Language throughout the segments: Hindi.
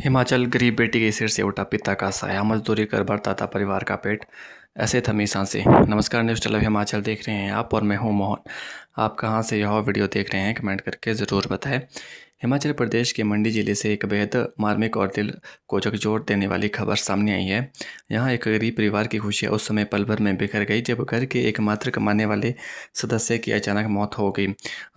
हिमाचल गरीब बेटी के सिर से उठा पिता का साया, मजदूरी कर भरता था परिवार का पेट, ऐसे थमी सांसें। नमस्कार, न्यूज़ चैनल हिमाचल देख रहे हैं आप और मैं हूं मोहन। आप कहां से यह वीडियो देख रहे हैं कमेंट करके ज़रूर बताएं। हिमाचल प्रदेश के मंडी जिले से एक बेहद मार्मिक और दिल को झकझोर देने वाली खबर सामने आई है। यहाँ एक गरीब परिवार की खुशियाँ उस समय पल भर में बिखर गई जब घर के एकमात्र कमाने वाले सदस्य की अचानक मौत हो गई।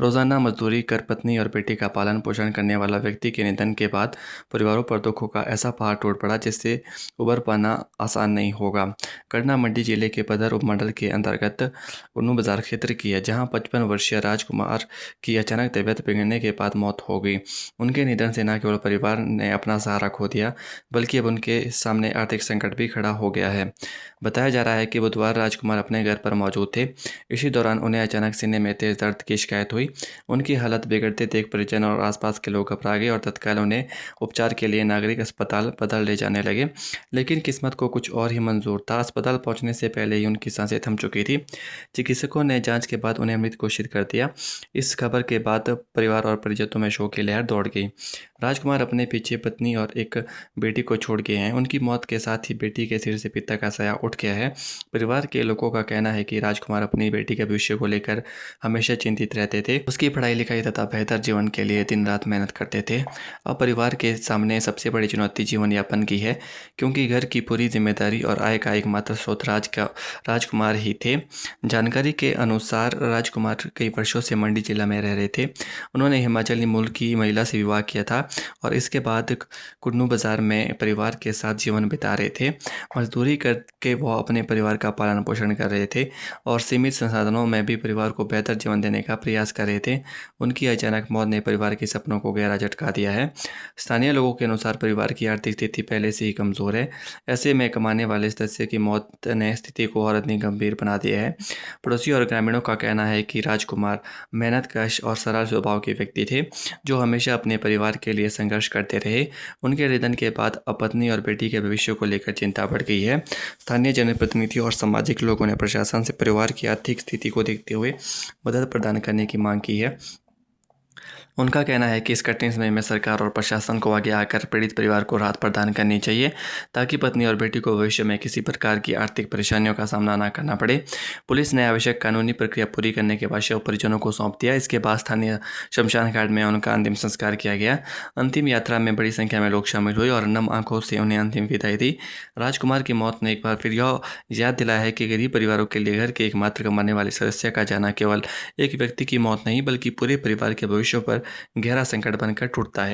रोज़ाना मजदूरी कर पत्नी और बेटी का पालन पोषण करने वाला व्यक्ति के निधन के बाद परिवारों पर दुखों का ऐसा पहाड़ टूट पड़ा जिससे उबर पाना आसान नहीं होगा। घटना मंडी जिले के पधर उपमंडल के अंतर्गत उन्नू बाजार क्षेत्र की है, जहाँ 55 वर्षीय राजकुमार की अचानक तबीयत बिगड़ने के बाद मौत हो गई। उनके निधन से न केवल परिवार ने अपना सहारा खो दिया, बल्कि अब उनके सामने आर्थिक संकट भी खड़ा हो गया है। बताया जा रहा है कि बुधवार राजकुमार अपने घर पर मौजूद थे। इसी दौरान उन्हें अचानक सीने में तेज दर्द की शिकायत हुई। उनकी हालत बिगड़ते देख परिजन और आसपास के लोग घबरा गए और तत्काल उन्हें उपचार के लिए नागरिक अस्पताल पधर ले जाने लगे। लेकिन किस्मत को कुछ और ही मंजूर था। अस्पताल पहुंचने से पहले ही उनकी सांसें थम चुकी थी। चिकित्सकों ने जांच के बाद उन्हें मृत घोषित कर दिया। इस खबर के बाद परिवार और परिजनों में शोक की लहर दौड़ गई। राजकुमार अपने पीछे पत्नी और एक बेटी को छोड़ गए हैं। उनकी मौत के साथ ही बेटी के सिर से पिता का साया उठ गया है। परिवार के लोगों का कहना है कि राजकुमार अपनी बेटी के भविष्य को लेकर हमेशा चिंतित रहते थे। उसकी पढ़ाई लिखाई तथा बेहतर जीवन के लिए दिन रात मेहनत करते थे। अब परिवार के सामने सबसे बड़ी चुनौती जीवन यापन की है, क्योंकि घर की पूरी जिम्मेदारी और आय का एकमात्र स्रोत राजकुमार ही थे। जानकारी के अनुसार राजकुमार कई वर्षों से मंडी जिला में रह रहे थे। उन्होंने हिमाचली मूल की महिला से विवाह किया था और इसके बाद कुन्नू बाजार में परिवार के साथ जीवन बिता रहे थे। मजदूरी करके वो अपने परिवार का पालन पोषण कर रहे थे और सीमित संसाधनों में भी परिवार को बेहतर जीवन देने का प्रयास कर रहे थे। उनकी अचानक मौत ने परिवार के सपनों को गहरा झटका दिया है। स्थानीय लोगों के अनुसार परिवार की आर्थिक स्थिति पहले से ही कमज़ोर है। ऐसे में कमाने वाले सदस्य की मौत ने स्थिति को और अधिक गंभीर बना दिया है। पड़ोसी और ग्रामीणों का कहना है कि राजकुमार मेहनतकश और सरल स्वभाव के व्यक्ति थे, जो हमेशा अपने परिवार के लिए संघर्ष करते रहे। उनके निधन के बाद अब पत्नी और बेटी के भविष्य को लेकर चिंता बढ़ गई है। स्थानीय जनप्रतिनिधि और सामाजिक लोगों ने प्रशासन से परिवार की आर्थिक स्थिति को देखते हुए मदद प्रदान करने की मांग की है। उनका कहना है कि इस कठिन समय में सरकार और प्रशासन को आगे आकर पीड़ित परिवार को राहत प्रदान करनी चाहिए, ताकि पत्नी और बेटी को भविष्य में किसी प्रकार की आर्थिक परेशानियों का सामना न करना पड़े। पुलिस ने आवश्यक कानूनी प्रक्रिया पूरी करने के बाद शव परिजनों को सौंप दिया। इसके बाद स्थानीय शमशान घाट में उनका अंतिम संस्कार किया गया। अंतिम यात्रा में बड़ी संख्या में लोग शामिल हुए और नम आंखों से उन्हें अंतिम विदाई दी। राजकुमार की मौत ने एक बार फिर यह याद दिलाया है कि गरीब परिवारों के लिए घर के एकमात्र कमाने वाले सदस्य का जाना केवल एक व्यक्ति की मौत नहीं, बल्कि पूरे परिवार के भविष्य पर गहरा संकट बनकर टूटता है।